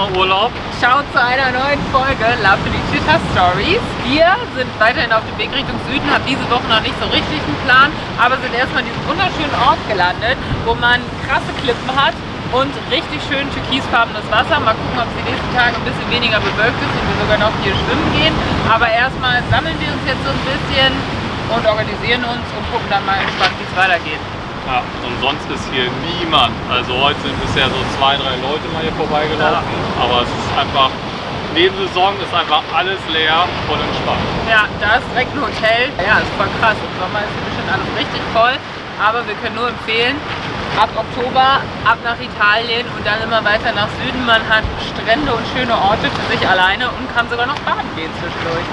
Sommerurlaub. Schaut zu einer neuen Folge Love Felicita Stories. Wir sind weiterhin auf dem Weg Richtung Süden, haben diese Woche noch nicht so richtig einen Plan, aber sind erstmal in diesem wunderschönen Ort gelandet, wo man krasse Klippen hat und richtig schön türkisfarbenes Wasser. Mal gucken, ob es die nächsten Tage ein bisschen weniger bewölkt ist und wir sogar noch hier schwimmen gehen. Aber erstmal sammeln wir uns jetzt so ein bisschen und organisieren uns und gucken dann mal entspannt, wie es weitergeht. Ja, und sonst ist hier niemand. Also heute sind bisher so 2, 3 Leute mal hier vorbeigelaufen. Ja. Aber es ist einfach, Nebensaison ist einfach alles leer, voll entspannt. Ja, da ist direkt ein Hotel. Ja, ist voll krass. Im Sommer ist hier bestimmt alles richtig voll. Aber wir können nur empfehlen, ab Oktober ab nach Italien und dann immer weiter nach Süden. Man hat Strände und schöne Orte für sich alleine und kann sogar noch baden gehen zwischendurch.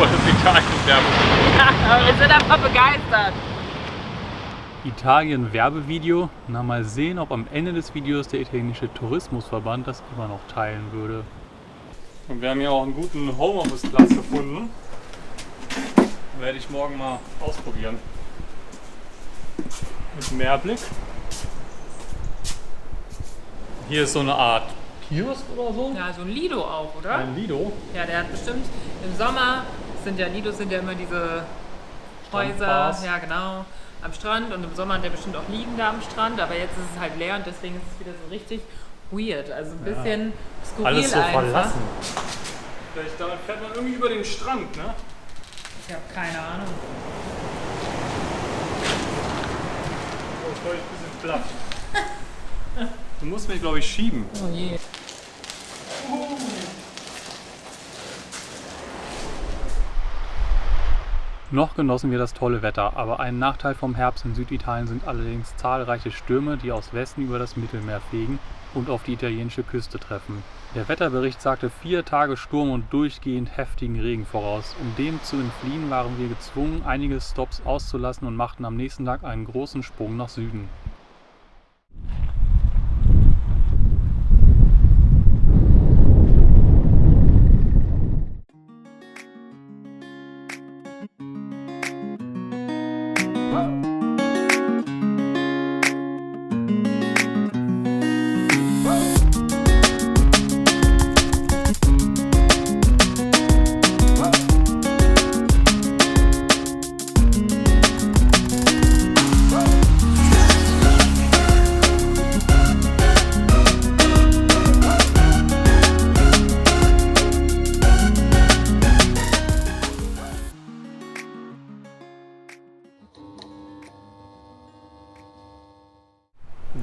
Oh, das ist Italien-Werbung. Ja, aber wir sind einfach begeistert. Italien-Werbevideo. Na, mal sehen, ob am Ende des Videos der italienische Tourismusverband das immer noch teilen würde. Und wir haben hier auch einen guten Homeoffice-Platz gefunden. Werde ich morgen mal ausprobieren. Mit Meerblick. Hier ist so eine Art Kiosk oder so. Ja, so ein Lido auch, oder? Ein Lido? Ja, der hat bestimmt im Sommer, Lidos sind ja immer diese Häuser, Strandbars. ja genau, am Strand, und im Sommer hat der bestimmt auch liegen da am Strand, aber jetzt ist es halt leer und deswegen ist es wieder so richtig weird, also ein bisschen skurril Alles so einfach. verlassen. Vielleicht damit fährt man irgendwie über den Strand, ne? Ich habe keine Ahnung. Oh, ist glaube ich ein bisschen platt. Du musst mich, glaube ich, schieben. Oh je. Noch genossen wir das tolle Wetter, aber ein Nachteil vom Herbst in Süditalien sind allerdings zahlreiche Stürme, die aus Westen über das Mittelmeer fegen und auf die italienische Küste treffen. Der Wetterbericht sagte 4 Tage Sturm und durchgehend heftigen Regen voraus. Um dem zu entfliehen, waren wir gezwungen, einige Stops auszulassen und machten am nächsten Tag einen großen Sprung nach Süden.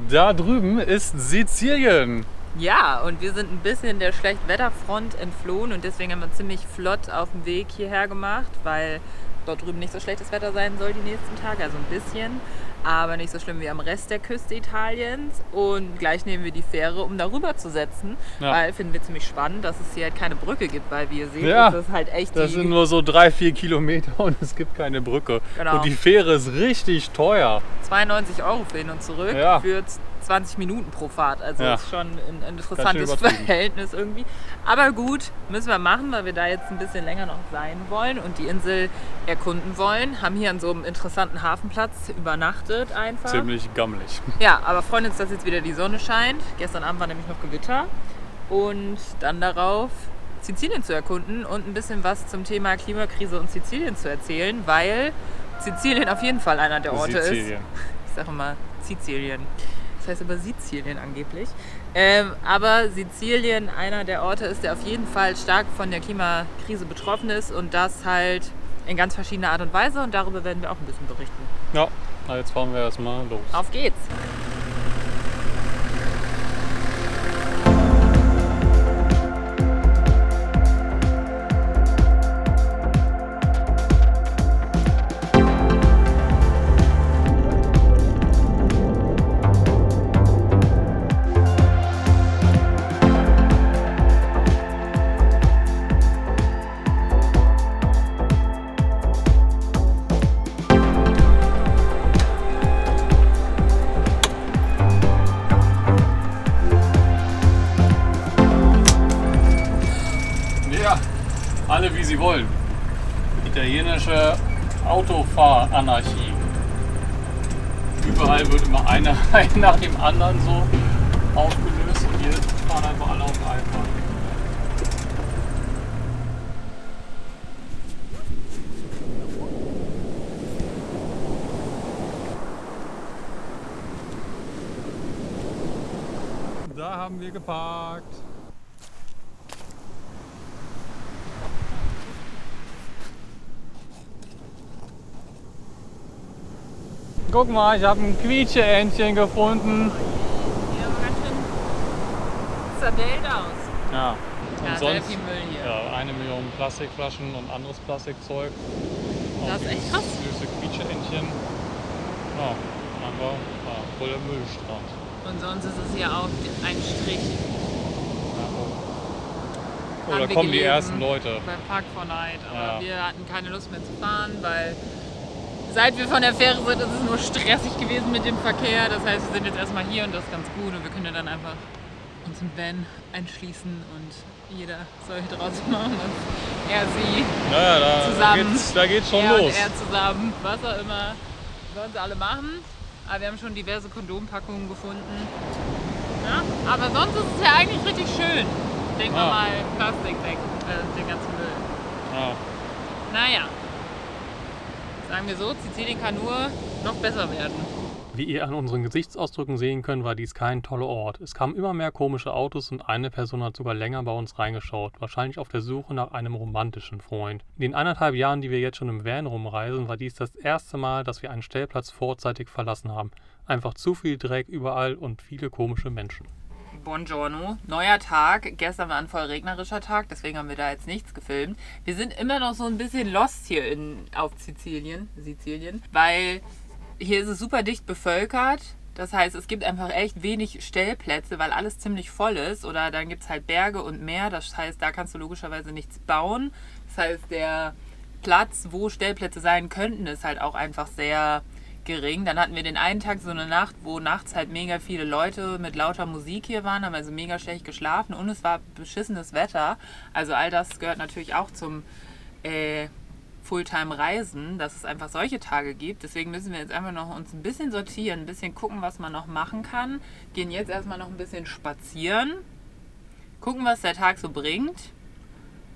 Da drüben ist Sizilien. Ja, und wir sind ein bisschen der Schlechtwetterfront entflohen und deswegen haben wir ziemlich flott auf dem Weg hierher gemacht, weil dort drüben nicht so schlechtes Wetter sein soll die nächsten Tage, also ein bisschen, aber nicht so schlimm wie am Rest der Küste Italiens. Und gleich nehmen wir die Fähre, um darüber zu setzen, weil finden wir ziemlich spannend, dass es hier halt keine Brücke gibt, weil wie ihr seht, Ja, ist halt echt das sind nur so 3-4 Kilometer und es gibt keine Brücke. Genau. Und die Fähre ist richtig teuer. 92 € für hin und zurück für 20 Minuten pro Fahrt. Also ist schon ein interessantes Verhältnis irgendwie. Aber gut, müssen wir machen, weil wir da jetzt ein bisschen länger noch sein wollen und die Insel erkunden wollen. Haben hier an so einem interessanten Hafenplatz übernachtet einfach. Ziemlich gammelig. Ja, aber freuen uns, dass jetzt wieder die Sonne scheint. Gestern Abend war nämlich noch Gewitter. Und dann darauf, Sizilien zu erkunden und ein bisschen was zum Thema Klimakrise und Sizilien zu erzählen, weil Sizilien auf jeden Fall einer der Orte ist. Ich sage mal Sizilien. Das heißt aber Sizilien angeblich. Aber Sizilien einer der Orte ist, der auf jeden Fall stark von der Klimakrise betroffen ist und das halt in ganz verschiedener Art und Weise, und darüber werden wir auch ein bisschen berichten. Ja, jetzt fahren wir erstmal los. Auf geht's! Alle wie sie wollen. Italienische Autofahranarchie. Überall wird immer einer nach dem anderen so aufgelöst und hier fahren einfach alle auf einmal. Da haben wir geparkt. Guck mal, ich habe ein Quietscheentchen gefunden. Sieht aber ganz schön zerdellt aus. Ja. Ja, Und sehr sonst viel Müll hier. ja, 1 Million Plastikflaschen und anderes Plastikzeug. Das ist echt krass. Süße Quietscheentchen. Ja, einfach voller Müllstrand. Und sonst ist es hier auch ein Strich. Ja, oh, Haben da wir kommen die gelesen ersten Leute. Bei Park 4 Night. Ja. Aber wir hatten keine Lust mehr zu fahren, weil seit wir von der Fähre sind, ist es nur stressig gewesen mit dem Verkehr. Das heißt, wir sind jetzt erstmal hier und das ist ganz gut. Und wir können dann einfach uns im Van einschließen und jeder soll draus machen, was er, sie Naja, zusammen, da geht's schon er los. und er zusammen, was auch immer, sollen sie alle machen. Aber wir haben schon diverse Kondompackungen gefunden. Ja? Aber sonst ist es ja eigentlich richtig schön. Denken wir mal Plastik weg, den ganzen Müll. Ja. Naja, sagen wir so, Sizilien kann nur noch besser werden. Wie ihr an unseren Gesichtsausdrücken sehen könnt, war dies kein toller Ort. Es kamen immer mehr komische Autos und eine Person hat sogar länger bei uns reingeschaut, wahrscheinlich auf der Suche nach einem romantischen Freund. In den 1,5 Jahren, die wir jetzt schon im Van rumreisen, war dies das erste Mal, dass wir einen Stellplatz vorzeitig verlassen haben. Einfach zu viel Dreck überall und viele komische Menschen. Buongiorno, neuer Tag. Gestern war ein voll regnerischer Tag, deswegen haben wir da jetzt nichts gefilmt. Wir sind immer noch so ein bisschen lost hier auf Sizilien, weil hier ist es super dicht bevölkert. Das heißt, es gibt einfach echt wenig Stellplätze, weil alles ziemlich voll ist. Oder dann gibt es halt Berge und Meer. Das heißt, da kannst du logischerweise nichts bauen. Das heißt, der Platz, wo Stellplätze sein könnten, ist halt auch einfach sehr gering. Dann hatten wir den einen Tag so eine Nacht, wo nachts halt mega viele Leute mit lauter Musik hier waren, haben also mega schlecht geschlafen und es war beschissenes Wetter. Also all das gehört natürlich auch zum Fulltime-Reisen, dass es einfach solche Tage gibt. Deswegen müssen wir jetzt einfach noch uns ein bisschen sortieren, ein bisschen gucken, was man noch machen kann. Gehen jetzt erstmal noch ein bisschen spazieren, gucken, was der Tag so bringt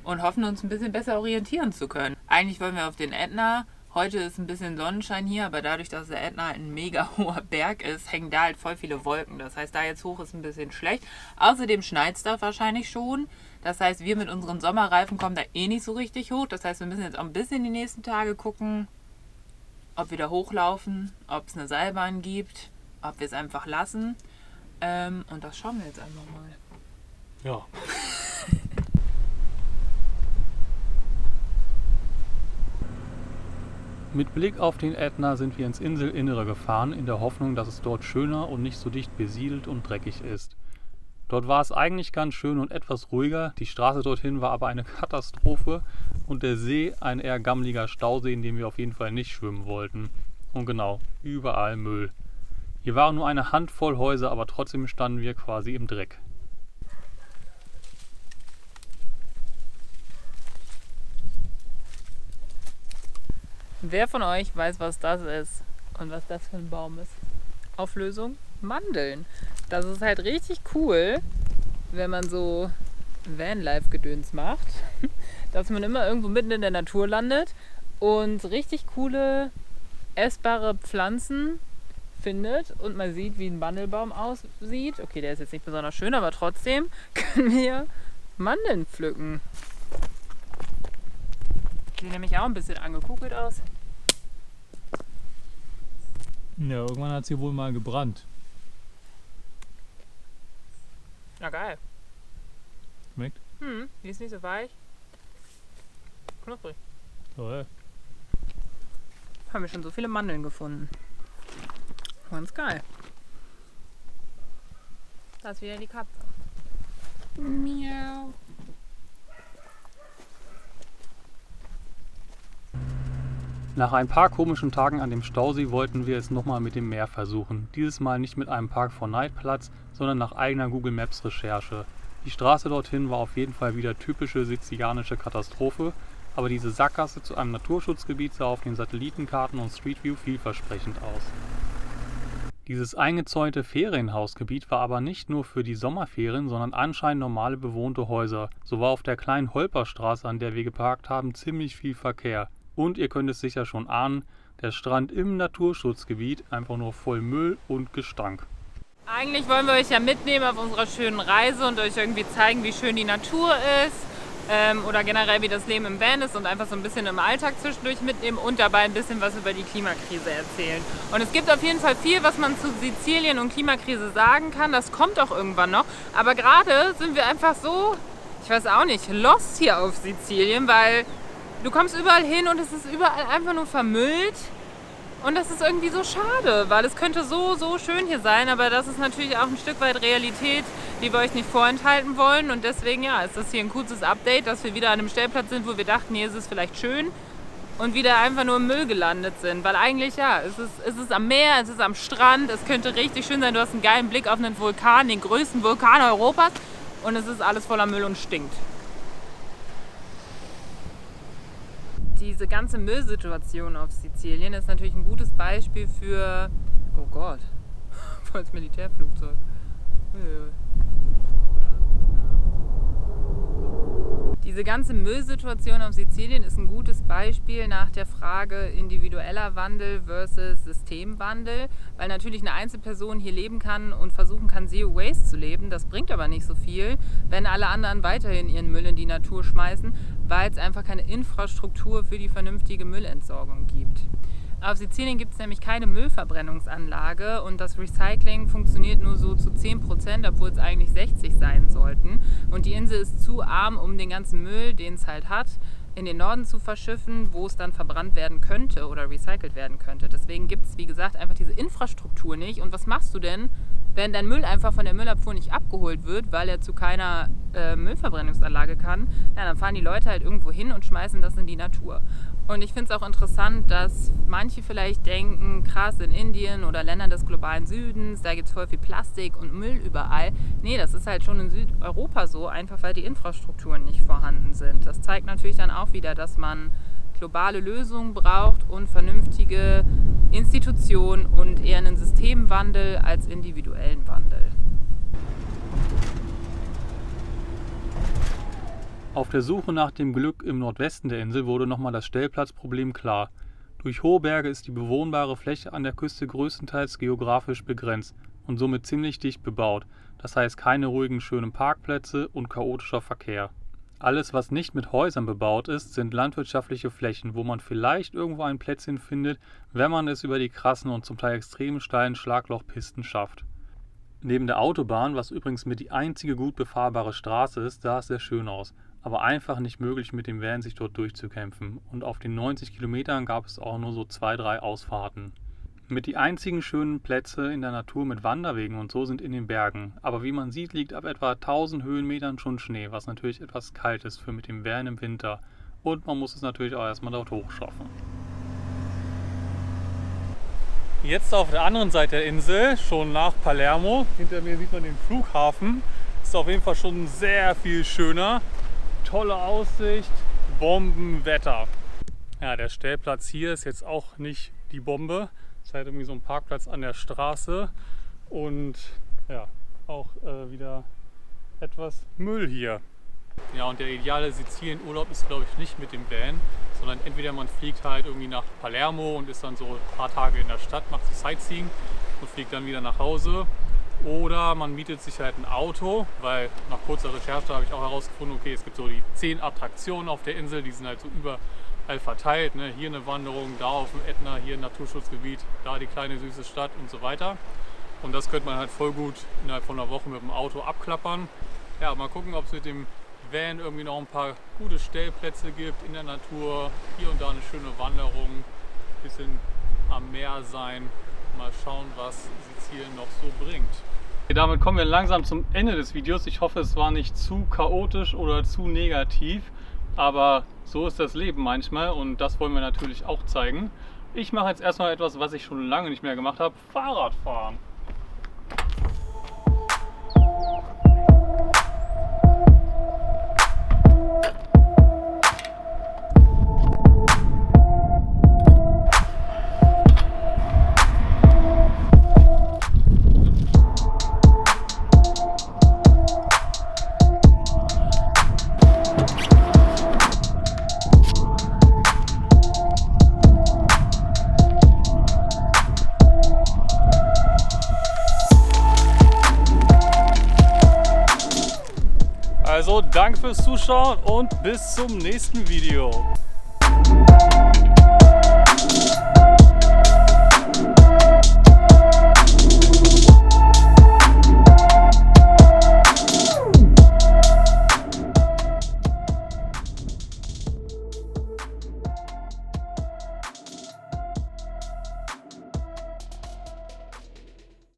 und hoffen, uns ein bisschen besser orientieren zu können. Eigentlich wollen wir auf den Ätna. Heute ist ein bisschen Sonnenschein hier, aber dadurch, dass der Ätna halt ein mega hoher Berg ist, hängen da halt voll viele Wolken. Das heißt, da jetzt hoch ist ein bisschen schlecht. Außerdem schneit es da wahrscheinlich schon. Das heißt, wir mit unseren Sommerreifen kommen da eh nicht so richtig hoch. Das heißt, wir müssen jetzt auch ein bisschen die nächsten Tage gucken, ob wir da hochlaufen, ob es eine Seilbahn gibt, ob wir es einfach lassen. Und das schauen wir jetzt einfach mal. Ja. Mit Blick auf den Ätna sind wir ins Inselinnere gefahren, in der Hoffnung, dass es dort schöner und nicht so dicht besiedelt und dreckig ist. Dort war es eigentlich ganz schön und etwas ruhiger, die Straße dorthin war aber eine Katastrophe und der See ein eher gammeliger Stausee, in dem wir auf jeden Fall nicht schwimmen wollten. Und genau, überall Müll. Hier waren nur eine Handvoll Häuser, aber trotzdem standen wir quasi im Dreck. Wer von euch weiß, was das ist und was das für ein Baum ist? Auflösung? Mandeln. Das ist halt richtig cool, wenn man so Vanlife-Gedöns macht, dass man immer irgendwo mitten in der Natur landet und richtig coole, essbare Pflanzen findet und man sieht, wie ein Mandelbaum aussieht. Okay, der ist jetzt nicht besonders schön, aber trotzdem können wir Mandeln pflücken. Sieht nämlich auch ein bisschen angekugelt aus. Ja, irgendwann hat sie wohl mal gebrannt. Na geil. Schmeckt? Die ist nicht so weich. Knusprig. Toll. Haben wir schon so viele Mandeln gefunden. Ganz geil. Da ist wieder die Katze. Miau. Nach ein paar komischen Tagen an dem Stausee wollten wir es nochmal mit dem Meer versuchen. Dieses Mal nicht mit einem Park 4 Night Platz, sondern nach eigener Google Maps Recherche. Die Straße dorthin war auf jeden Fall wieder typische sizilianische Katastrophe, aber diese Sackgasse zu einem Naturschutzgebiet sah auf den Satellitenkarten und Street View vielversprechend aus. Dieses eingezäunte Ferienhausgebiet war aber nicht nur für die Sommerferien, sondern anscheinend normale bewohnte Häuser. So war auf der kleinen Holperstraße, an der wir geparkt haben, ziemlich viel Verkehr. Und ihr könnt es sicher schon ahnen, der Strand im Naturschutzgebiet einfach nur voll Müll und Gestank. Eigentlich wollen wir euch ja mitnehmen auf unserer schönen Reise und euch irgendwie zeigen, wie schön die Natur ist. Oder generell wie das Leben im Van ist und einfach so ein bisschen im Alltag zwischendurch mitnehmen und dabei ein bisschen was über die Klimakrise erzählen. Und es gibt auf jeden Fall viel, was man zu Sizilien und Klimakrise sagen kann. Das kommt auch irgendwann noch. Aber gerade sind wir einfach so, ich weiß auch nicht, lost hier auf Sizilien, weil du kommst überall hin und es ist überall einfach nur vermüllt. Und das ist irgendwie so schade, weil es könnte so schön hier sein, aber das ist natürlich auch ein Stück weit Realität, die wir euch nicht vorenthalten wollen. Und deswegen ist das hier ein kurzes Update, dass wir wieder an einem Stellplatz sind, wo wir dachten, hier ist es vielleicht schön und wieder einfach nur im Müll gelandet sind. Weil eigentlich, es ist am Meer, es ist am Strand, es könnte richtig schön sein, du hast einen geilen Blick auf einen Vulkan, den größten Vulkan Europas und es ist alles voller Müll und stinkt. Diese ganze Müllsituation auf Sizilien ist natürlich ein gutes Beispiel für... Oh Gott, voll das Militärflugzeug. Diese ganze Müllsituation auf Sizilien ist ein gutes Beispiel nach der Frage individueller Wandel versus Systemwandel, weil natürlich eine Einzelperson hier leben kann und versuchen kann, Zero Waste zu leben. Das bringt aber nicht so viel, wenn alle anderen weiterhin ihren Müll in die Natur schmeißen, weil es einfach keine Infrastruktur für die vernünftige Müllentsorgung gibt. Auf Sizilien gibt es nämlich keine Müllverbrennungsanlage und das Recycling funktioniert nur so zu 10%, obwohl es eigentlich 60 sein sollten. Und die Insel ist zu arm, um den ganzen Müll, den es halt hat, in den Norden zu verschiffen, wo es dann verbrannt werden könnte oder recycelt werden könnte. Deswegen gibt es, wie gesagt, einfach diese Infrastruktur nicht. Und was machst du denn, wenn dein Müll einfach von der Müllabfuhr nicht abgeholt wird, weil er zu keiner Müllverbrennungsanlage kann? Ja, dann fahren die Leute halt irgendwo hin und schmeißen das in die Natur. Und ich finde es auch interessant, dass manche vielleicht denken, krass, in Indien oder Ländern des globalen Südens, da gibt es voll viel Plastik und Müll überall. Nee, das ist halt schon in Südeuropa so, einfach weil die Infrastrukturen nicht vorhanden sind. Das zeigt natürlich dann auch wieder, dass man globale Lösungen braucht und vernünftige Institutionen und eher einen Systemwandel als individuellen Wandel. Auf der Suche nach dem Glück im Nordwesten der Insel wurde nochmal das Stellplatzproblem klar. Durch hohe Berge ist die bewohnbare Fläche an der Küste größtenteils geografisch begrenzt und somit ziemlich dicht bebaut. Das heißt keine ruhigen, schönen Parkplätze und chaotischer Verkehr. Alles, was nicht mit Häusern bebaut ist, sind landwirtschaftliche Flächen, wo man vielleicht irgendwo ein Plätzchen findet, wenn man es über die krassen und zum Teil extrem steilen Schlaglochpisten schafft. Neben der Autobahn, was übrigens mit die einzige gut befahrbare Straße ist, sah es sehr schön aus. Aber einfach nicht möglich, mit dem Van sich dort durchzukämpfen. Und auf den 90 Kilometern gab es auch nur so 2-3 Ausfahrten. Mit die einzigen schönen Plätze in der Natur mit Wanderwegen und so sind in den Bergen. Aber wie man sieht, liegt ab etwa 1000 Höhenmetern schon Schnee, was natürlich etwas kalt ist für mit dem Van im Winter. Und man muss es natürlich auch erstmal dort hochschaffen. Jetzt auf der anderen Seite der Insel, schon nach Palermo. Hinter mir sieht man den Flughafen. Ist auf jeden Fall schon sehr viel schöner. Tolle Aussicht, Bombenwetter. Ja, der Stellplatz hier ist jetzt auch nicht die Bombe. Es ist halt irgendwie so ein Parkplatz an der Straße und ja, auch wieder etwas Müll hier. Ja, und der ideale Sizilien-Urlaub ist, glaube ich, nicht mit dem Van, sondern entweder man fliegt halt irgendwie nach Palermo und ist dann so ein paar Tage in der Stadt, macht so Sightseeing und fliegt dann wieder nach Hause. Oder man mietet sich halt ein Auto, weil nach kurzer Recherche habe ich auch herausgefunden, okay, es gibt so die 10 Attraktionen auf der Insel, die sind halt so überall verteilt. Ne? Hier eine Wanderung, da auf dem Ätna, hier ein Naturschutzgebiet, da die kleine süße Stadt und so weiter. Und das könnte man halt voll gut innerhalb von einer Woche mit dem Auto abklappern. Ja, mal gucken, ob es mit dem Van irgendwie noch ein paar gute Stellplätze gibt in der Natur. Hier und da eine schöne Wanderung, ein bisschen am Meer sein. Mal schauen, was Sizilien noch so bringt. Damit kommen wir langsam zum Ende des Videos. Ich hoffe, es war nicht zu chaotisch oder zu negativ, aber so ist das Leben manchmal und das wollen wir natürlich auch zeigen. Ich mache jetzt erstmal etwas, was ich schon lange nicht mehr gemacht habe: Fahrradfahren. Also danke fürs Zuschauen und bis zum nächsten Video.